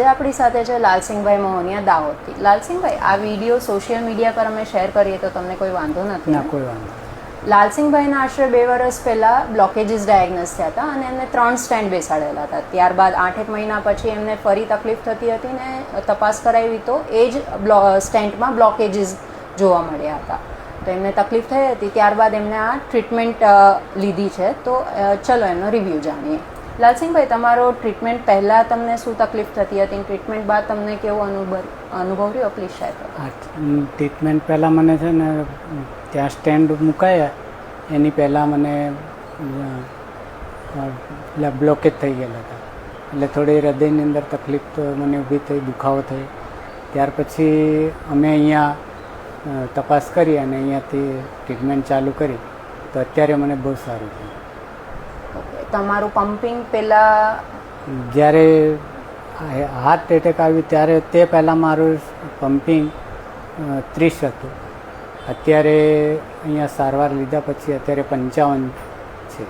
આજે આપણી સાથે છે લાલસિંહભાઈ મોહનિયા દાહોદથી. લાલસિંહભાઈ, આ વિડીયો સોશિયલ મીડિયા પર અમે શેર કરીએ તો તમને કોઈ વાંધો નથી? ના, કોઈ વાંધો. લાલસિંહભાઈના આશરે 2 વર્ષ પહેલાં બ્લોકેજીસ ડાયગ્નોસ થયા હતા અને એમને 3 સ્ટેન્ટ બેસાડેલા હતા. ત્યારબાદ 8 મહિના પછી એમને ફરી તકલીફ થતી હતી ને તપાસ કરાવી તો એ જ સ્ટેન્ટમાં બ્લોકેજીસ જોવા મળ્યા હતા. તો એમને તકલીફ થઈ હતી. ત્યારબાદ એમને આ ટ્રીટમેન્ટ લીધી છે. તો ચલો એમનો રિવ્યૂ જાણીએ. લાલસિંહભાઈ, તમારો ટ્રીટમેન્ટ પહેલાં તમને શું તકલીફ થતી હતી? ટ્રીટમેન્ટ બાદ તમને કેવો અનુભવ રહ્યો? પ્લીઝ શેર કરો. ટ્રીટમેન્ટ પહેલાં મને છે ને ત્યાં સ્ટેન્ડ મુકાયા એની પહેલાં મને બ્લોકેજ થઈ ગયેલા હતા. એટલે થોડી હૃદયની અંદર તકલીફ તો મને ઊભી થઈ, દુખાવો થઈ. ત્યાર પછી અમે અહીંયા તપાસ કરી અને અહીંયાથી ટ્રીટમેન્ટ ચાલુ કરી તો અત્યારે મને બહુ સારું થયું. તમારું પમ્પિંગ પહેલાં જ્યારે હાર્ટ એટેક આવ્યું ત્યારે તે પહેલાં મારું પમ્પિંગ 30 હતું. અત્યારે અહીંયા સારવાર લીધા પછી અત્યારે 55 છે.